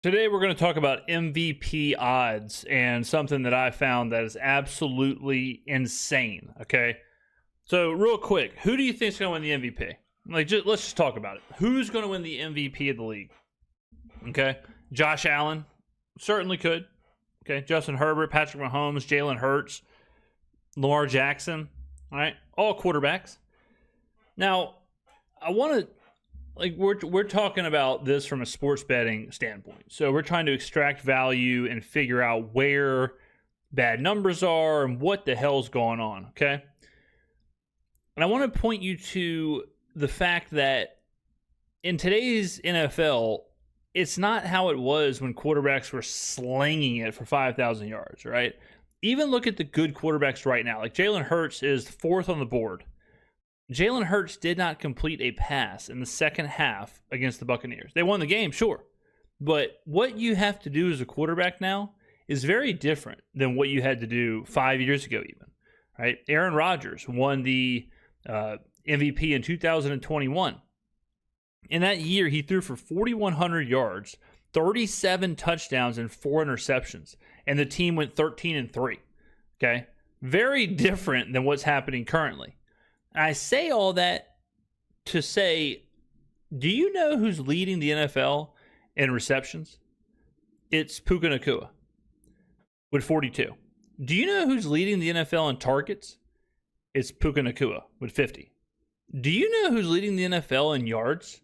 Today, we're going to talk about MVP odds and something that I found that is absolutely insane. Okay. So, real quick, who do you think is going to win the MVP? Let's just talk about it. Who's going to win the MVP of the league? Okay. Josh Allen certainly could. Okay. Justin Herbert, Patrick Mahomes, Jalen Hurts, Lamar Jackson. All right. All quarterbacks. Now, I want to. We're talking about this from a sports betting standpoint. So we're trying to extract value and figure out where bad numbers are and what the hell's going on, okay? And I want to point you to the fact that in today's NFL, it's not how it was when quarterbacks were slinging it for 5,000 yards, right? Even look at the good quarterbacks right now. Like Jalen Hurts is fourth on the board. Jalen Hurts did not complete a pass in the second half against the Buccaneers. They won the game, sure. But what you have to do as a quarterback now is very different than what you had to do 5 years ago even, right? Aaron Rodgers won the MVP in 2021. In that year, he threw for 4,100 yards, 37 touchdowns, and 4 interceptions. And the team went 13-3, okay? Very different than what's happening currently. I say all that to say, do you know who's leading the NFL in receptions? It's Puka Nacua with 42. Do you know who's leading the NFL in targets? It's Puka Nacua with 50. Do you know who's leading the NFL in yards?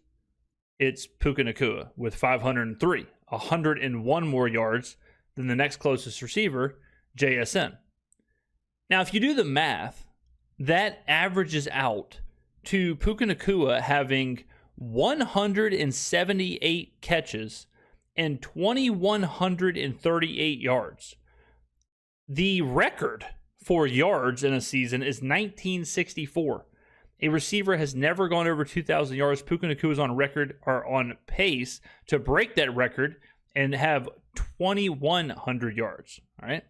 It's Puka Nacua with 503, 101 more yards than the next closest receiver, JSN. Now, if you do the math, that averages out to Puka Nacua having 178 catches and 2,138 yards. The record for yards in a season is 1964. A receiver has never gone over 2,000 yards. Puka Nacua is on record or on pace to break that record and have 2,100 yards. All right.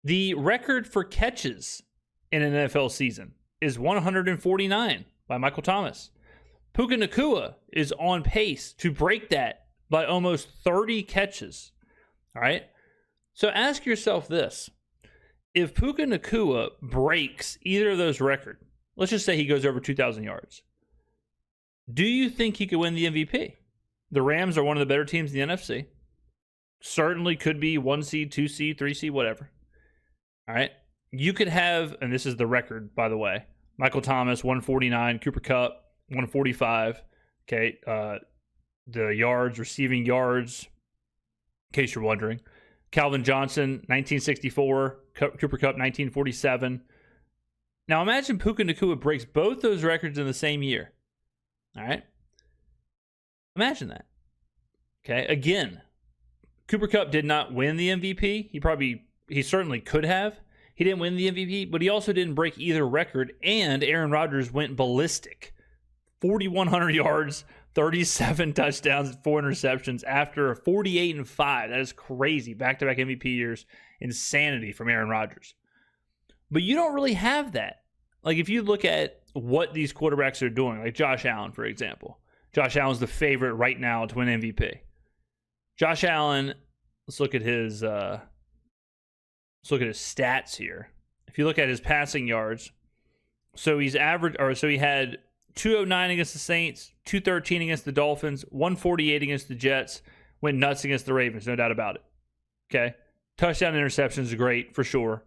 The record for catches in an NFL season is 149 by Michael Thomas. Puka Nacua is on pace to break that by almost 30 catches. All right. So ask yourself this. If Puka Nacua breaks either of those records, let's just say he goes over 2,000 yards, do you think he could win the MVP? The Rams are one of the better teams in the NFC. Certainly could be 1 seed, 2 seed, 3 seed, whatever. All right. You could have, and this is the record, by the way, Michael Thomas, 149, Cooper Kupp, 145. Okay, the yards, receiving yards, in case you're wondering. Calvin Johnson, 1964, Cooper Kupp, 1947. Now imagine Puka Nacua breaks both those records in the same year. All right? Imagine that. Okay, again, Cooper Kupp did not win the MVP. He certainly could have. He didn't win the MVP, but he also didn't break either record, and Aaron Rodgers went ballistic. 4,100 yards, 37 touchdowns, 4 interceptions after a 48-5. That is crazy. Back-to-back MVP years. Insanity from Aaron Rodgers. But you don't really have that. Like, if you look at what these quarterbacks are doing, like Josh Allen, for example. Josh Allen's the favorite right now to win MVP. Josh Allen, let's look at his stats here. If you look at his passing yards, so he had 209 against the Saints, 213 against the Dolphins, 148 against the Jets, went nuts against the Ravens, no doubt about it. Okay? Touchdown interceptions is great for sure.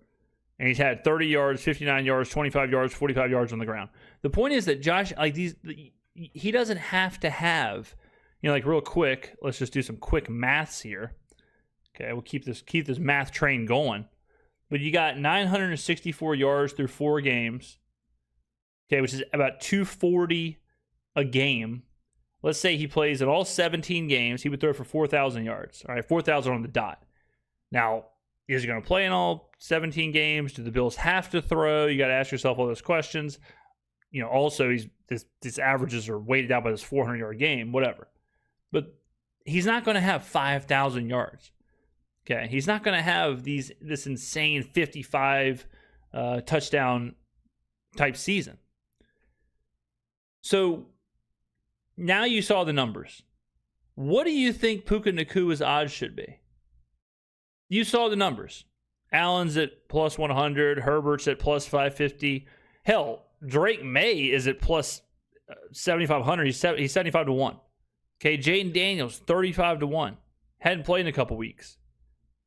And he's had 30 yards, 59 yards, 25 yards, 45 yards on the ground. The point is that Josh, he doesn't have to have, real quick, let's just do some quick maths here. Okay, we'll keep this math train going. But you got 964 yards through 4 games, okay, which is about 240 a game. Let's say he plays in all 17 games. He would throw for 4,000 yards. All right, 4,000 on the dot. Now, is he going to play in all 17 games? Do the Bills have to throw? You got to ask yourself all those questions. Also, his averages are weighted out by this 400-yard game, whatever. But he's not going to have 5,000 yards. Okay, he's not going to have this insane 55 touchdown type season. So now you saw the numbers. What do you think Puka Nacua's odds should be? You saw the numbers. Allen's at plus 100. Herbert's at plus 550. Hell, Drake May is at plus 7,500. He's 75 to 1. Okay, Jaden Daniels, 35 to 1. Hadn't played in a couple weeks.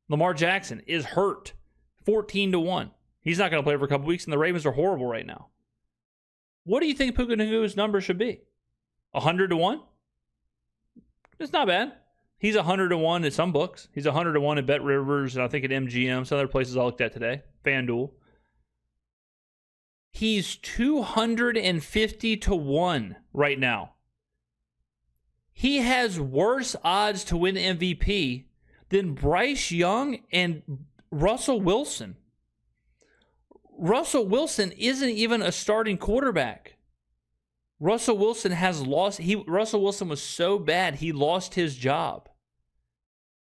Lamar Jackson is hurt, 14 to 1. He's not going to play for a couple weeks, and the Ravens are horrible right now. What do you think Puka Nacua's number should be? 100 to 1? It's not bad. He's 100 to 1 at some books. He's 100 to 1 at Bet Rivers, and I think at MGM, some other places I looked at today. FanDuel. He's 250 to 1 right now. He has worse odds to win MVP than Bryce Young and Russell Wilson. Russell Wilson isn't even a starting quarterback. Russell Wilson has lost. Russell Wilson was so bad, he lost his job.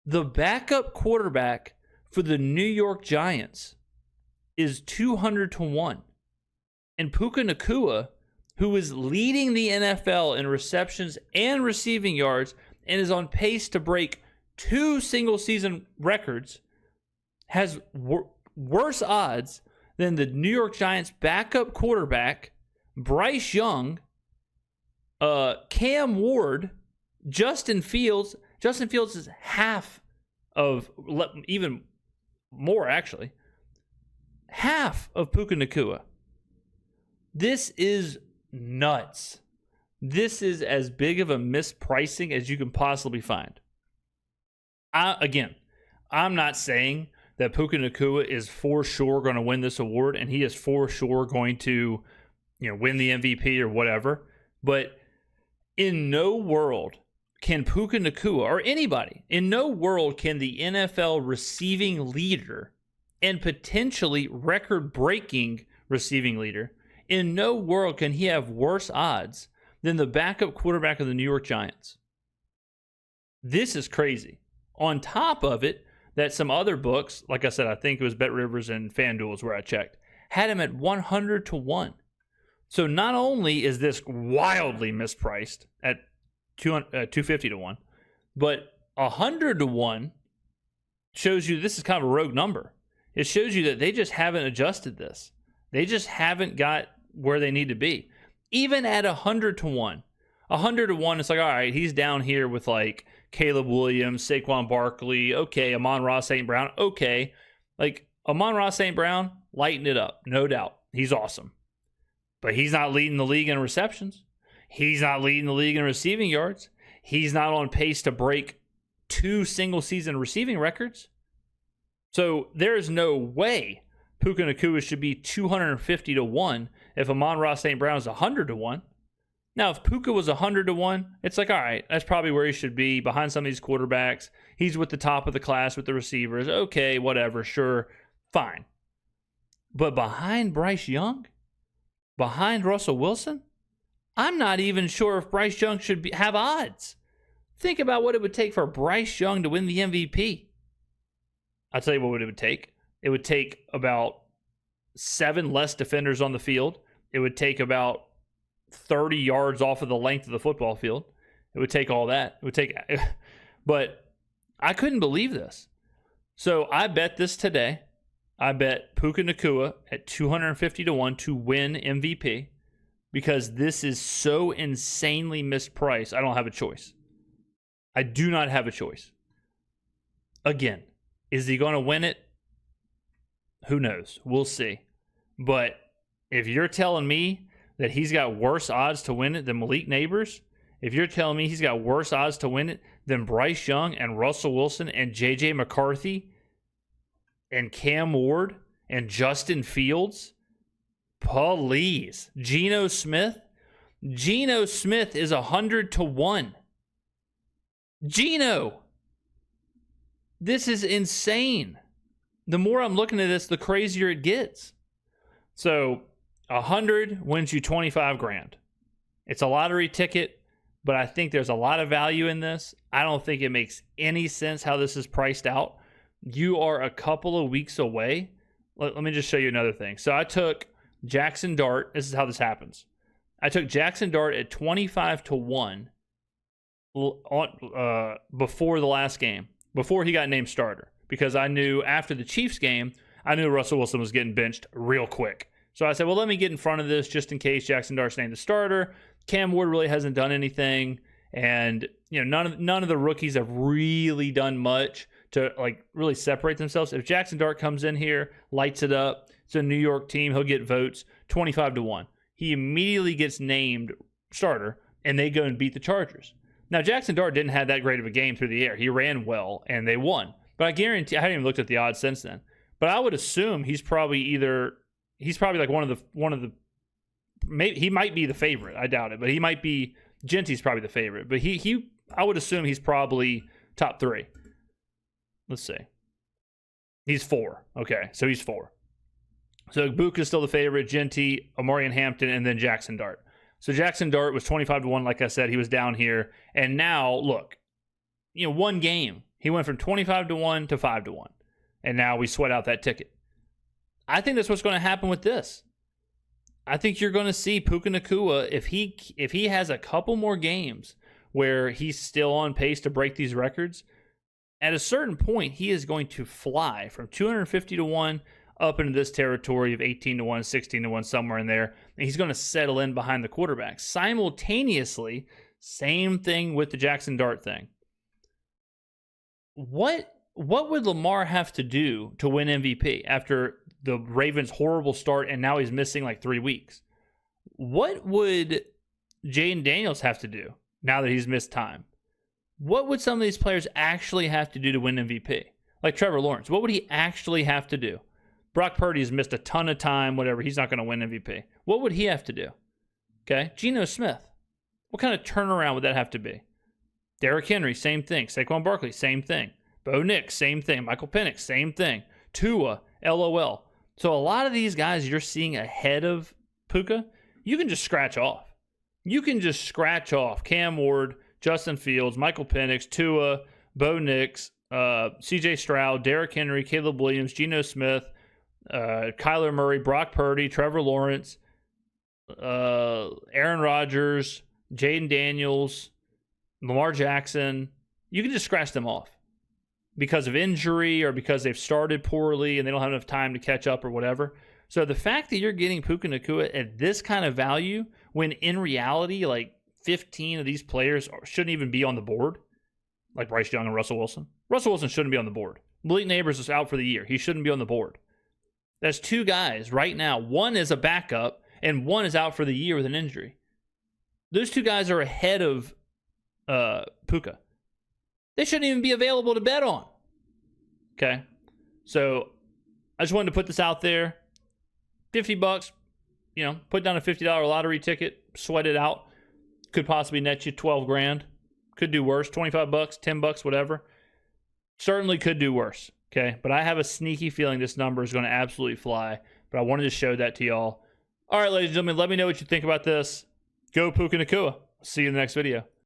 The backup quarterback for the New York Giants is 200 to 1. And Puka Nacua, who is leading the NFL in receptions and receiving yards and is on pace to break 2 single-season records, has worse odds than the New York Giants backup quarterback, Bryce Young, Cam Ward, Justin Fields. Justin Fields is half of, even more actually, half of Puka Nacua. This is nuts. This is as big of a mispricing as you can possibly find. I'm not saying that Puka Nacua is for sure going to win this award and he is for sure going to, win the MVP or whatever. But in no world can Puka Nacua, or anybody, in no world can the NFL receiving leader and potentially record-breaking receiving leader, in no world can he have worse odds than the backup quarterback of the New York Giants. This is crazy. On top of it, that some other books, like I said, I think it was Bet Rivers and FanDuel is where I checked, had him at 100 to 1. So not only is this wildly mispriced at 250 to 1, but 100 to 1 shows you this is kind of a rogue number. It shows you that they just haven't adjusted this. They just haven't got where they need to be. Even at 100 to 1, 100 to 1, it's like, all right, he's down here with like Caleb Williams, Saquon Barkley, okay, Amon-Ra St. Brown, okay. Like Amon-Ra St. Brown, lighten it up, no doubt. He's awesome. But he's not leading the league in receptions. He's not leading the league in receiving yards. He's not on pace to break 2 single-season receiving records. So there's no way Puka Nacua should be 250 to 1 if Amon-Ra St. Brown is 100 to 1. Now, if Puka was 100 to 1, it's like, all right, that's probably where he should be behind some of these quarterbacks. He's with the top of the class with the receivers. Okay, whatever, sure, fine. But behind Bryce Young, behind Russell Wilson, I'm not even sure if Bryce Young should have odds. Think about what it would take for Bryce Young to win the MVP. I'll tell you what it would take. It would take about 7 less defenders on the field. It would take about 30 yards off of the length of the football field. It would take all that. But I couldn't believe this. So I bet this today. I bet Puka Nacua at 250 to 1 to win MVP because this is so insanely mispriced. I don't have a choice. I do not have a choice. Again, is he going to win it? Who knows? We'll see. But if you're telling me that he's got worse odds to win it than Malik Neighbors, if you're telling me he's got worse odds to win it than Bryce Young and Russell Wilson and J.J. McCarthy and Cam Ward and Justin Fields, please. Geno Smith is 100 to 1. Geno. This is insane. The more I'm looking at this, the crazier it gets. So 100 wins you 25 grand. It's a lottery ticket, but I think there's a lot of value in this. I don't think it makes any sense how this is priced out. You are a couple of weeks away. Let me just show you another thing. So I took Jackson Dart. This is how this happens. I took Jackson Dart at 25 to 1 before the last game, before he got named starter, because I knew after the Chiefs game, I knew Russell Wilson was getting benched real quick. So I said, well, let me get in front of this just in case Jackson Dart's named the starter. Cam Ward really hasn't done anything, and none of the rookies have really done much to like really separate themselves. If Jackson Dart comes in here, lights it up, it's a New York team, he'll get votes 25-1. He immediately gets named starter, and they go and beat the Chargers. Now, Jackson Dart didn't have that great of a game through the air. He ran well, and they won. But I guarantee, I haven't even looked at the odds since then. But I would assume he's probably like one of the maybe he might be the favorite. I doubt it, but he might be. Genty's probably the favorite, but I would assume he's probably top 3. Let's see. He's 4. Okay, so he's 4. So Puka is still the favorite, Genty, Omarion Hampton, and then Jackson Dart. So Jackson Dart was 25-1, like I said. He was down here. And now, look, one game, he went from 25-1 to 5-1. And now we sweat out that ticket. I think that's what's going to happen with this. I think you're going to see Puka Nacua, if he has a couple more games where he's still on pace to break these records, at a certain point, he is going to fly from 250-1 up into this territory of 18-1, 16-1, somewhere in there, and he's going to settle in behind the quarterback. Simultaneously, same thing with the Jackson Dart thing. What would Lamar have to do to win MVP after the Ravens' horrible start and now he's missing like 3 weeks? What would Jaden Daniels have to do now that he's missed time? What would some of these players actually have to do to win MVP? Like Trevor Lawrence, what would he actually have to do? Brock Purdy's missed a ton of time, whatever. He's not going to win MVP. What would he have to do? Okay. Geno Smith, what kind of turnaround would that have to be? Derrick Henry, same thing. Saquon Barkley, same thing. Bo Nix, same thing. Michael Penix, same thing. Tua, LOL. So a lot of these guys you're seeing ahead of Puka, you can just scratch off. You can just scratch off Cam Ward, Justin Fields, Michael Penix, Tua, Bo Nix, C.J. Stroud, Derrick Henry, Caleb Williams, Geno Smith, Kyler Murray, Brock Purdy, Trevor Lawrence, Aaron Rodgers, Jaden Daniels, Lamar Jackson. You can just scratch them off because of injury or because they've started poorly and they don't have enough time to catch up or whatever. So the fact that you're getting Puka Nacua at this kind of value when in reality, like 15 of these players shouldn't even be on the board, like Bryce Young and Russell Wilson. Russell Wilson shouldn't be on the board. Malik Neighbors is out for the year. He shouldn't be on the board. That's 2 guys right now. One is a backup and one is out for the year with an injury. Those 2 guys are ahead of Puka. They shouldn't even be available to bet on. Okay? So I just wanted to put this out there. $50, put down a $50 lottery ticket, sweat it out. Could possibly net you 12 grand. Could do worse. $25, $10, whatever. Certainly could do worse. Okay? But I have a sneaky feeling this number is going to absolutely fly. But I wanted to show that to y'all. All right, ladies and gentlemen, let me know what you think about this. Go Puka Nacua. See you in the next video.